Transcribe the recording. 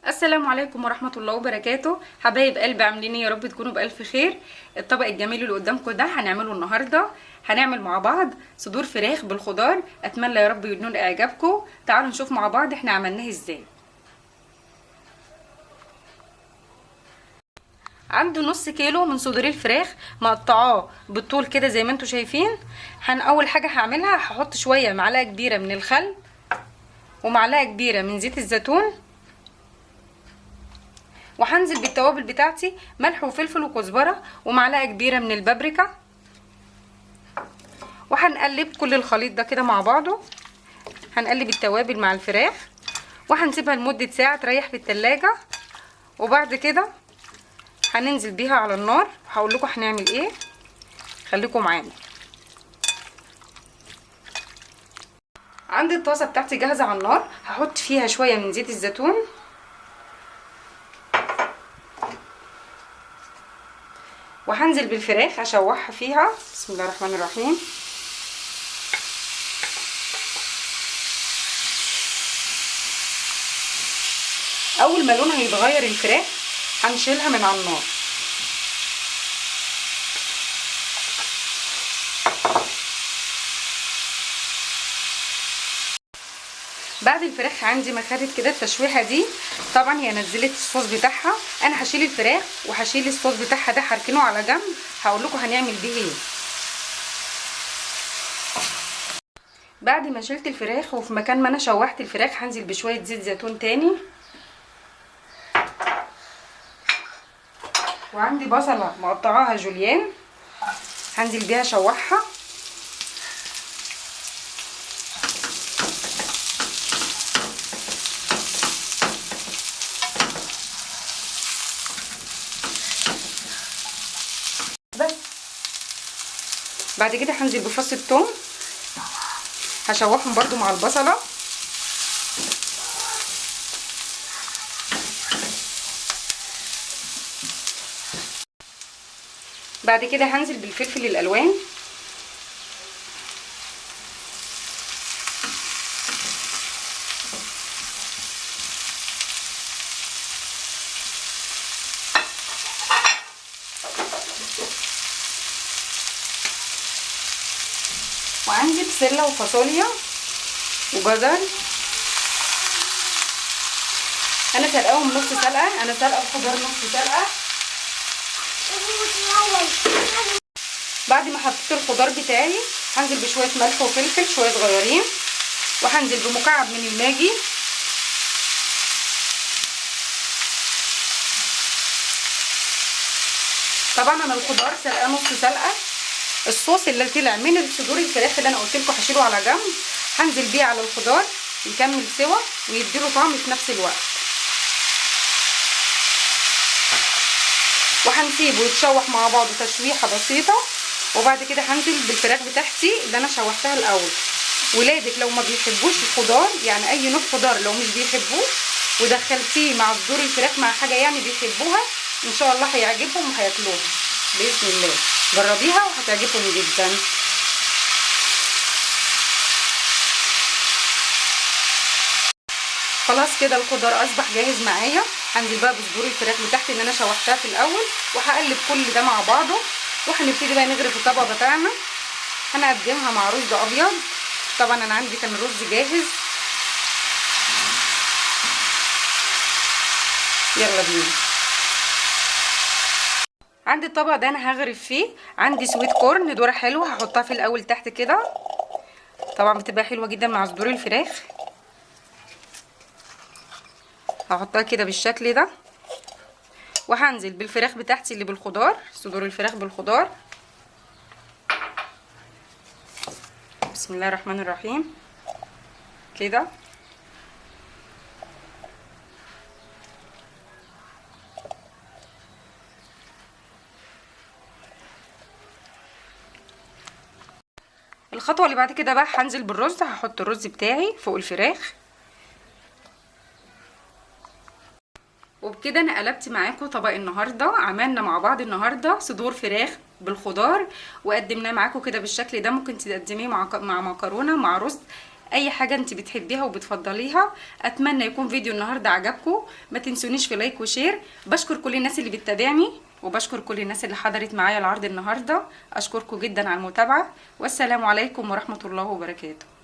السلام عليكم ورحمة الله وبركاته. حبايب قلبي عاملين ايه؟ يا رب تكونوا بألف خير. الطبق الجميل اللي قدامكم ده هنعمله النهاردة. هنعمل مع بعض صدور فراخ بالخضار. اتمنى يا رب ينول اعجابكم. تعالوا نشوف مع بعض احنا عملناه ازاي. عندي نص كيلو من صدور الفراخ مقطعاه بالطول كده زي ما انتم شايفين. اول حاجة هعملها هحط شوية معلقة كبيرة من الخل ومعلقة كبيرة من زيت الزيتون، وهنزل بالتوابل بتاعتي ملح وفلفل وكزبره ومعلقه كبيره من البابريكا، وهنقلب كل الخليط ده كده مع بعضه. هنقلب التوابل مع الفراخ وهنسيبها لمده ساعه تريح في التلاجة، وبعد كده هننزل بيها على النار. هقول لكم هنعمل ايه، خليكم معانا. عندي الطاسه بتاعتي جاهزه على النار، هحط فيها شويه من زيت الزيتون وهنزل بالفراخ اشوحها فيها. بسم الله الرحمن الرحيم. اول ما لونها يتغير الفراخ هنشيلها من على النار. بعد الفراخ عندي ما خدت كده التشويحه دي، طبعا هي نزلت الصوص بتاعها. انا هشيل الفراخ وهشيل الصوص بتاعها ده هركنه على جنب. هقول لكم هنعمل بيه ايه. بعد ما شلت الفراخ وفي مكان ما انا شوحت الفراخ هنزل بشويه زيت زيتون تاني، وعندي بصله مقطعاها جوليان هنزل بيها اشوحها. بس بعد كده هنزل بفص الثوم هشوحهم برضو مع البصله. بعد كده هنزل بالفلفل الالوان، وعندي بسله وفاصوليا وجزر. انا سلقاهم نص سلقه، انا سلقه الخضار نص سلقه. بعد ما حطيت الخضار بتاعي هنزل بشويه ملح وفلفل شويه صغيرين، وهنزل بمكعب من الماجي، طبعا انا الخضار سلقاه نص سلقه. الصوص اللي طلع من صدور الفراخ اللي انا قلت لكم هشيله على جنب هنزل بيه على الخضار يكمل سوا ويديله طعم في نفس الوقت، وهنسيبه يتشوح مع بعضه تشويحه بسيطه. وبعد كده هنزل بالفراخ بتاعتي اللي انا شوحتها الاول. ولادك لو ما بيحبوش الخضار، يعني اي نوع خضار لو مش بيحبوه ودخلتيه مع صدور الفراخ مع حاجه يعني بيحبوها، ان شاء الله هيعجبهم وهياكلوها باذن الله. جربيها وهتعجبكم جدا. خلاص كده الخضار اصبح جاهز معايا. هنزل بقى بصدور الفراخ بتاعتي اللي انا شوحتها في الاول وهقلب كل ده مع بعضه، وهنبتدي بقى نغرف الطبق بتاعنا. هنقدمها مع رز ابيض. طبعا انا عندي كان الرز جاهز. يلا بينا. عندي الطبق ده انا هغرف فيه. عندي سويت كورن ذره حلوه هحطها في الاول تحت كده، طبعا بتبقى حلوه جدا مع صدور الفراخ. هحطها كده بالشكل ده، وهنزل بالفراخ بتاعتي اللي بالخضار، صدور الفراخ بالخضار. بسم الله الرحمن الرحيم كده. الخطوه اللي بعد كده بقى هنزل بالرز. هحط الرز بتاعي فوق الفراخ، وبكده انا قلبت معاكم طبق النهارده. عملنا مع بعض النهارده صدور فراخ بالخضار وقدمناه معاكم كده بالشكل ده. ممكن تقدميه مع مكرونه مع رز، اي حاجه انت بتحبيها وبتفضليها. اتمنى يكون فيديو النهارده عجبكم. ما تنسونيش في لايك وشير. بشكر كل الناس اللي بتتابعني، وبشكر كل الناس اللي حضرت معايا العرض النهارده. اشكركم جدا على المتابعه، والسلام عليكم ورحمه الله وبركاته.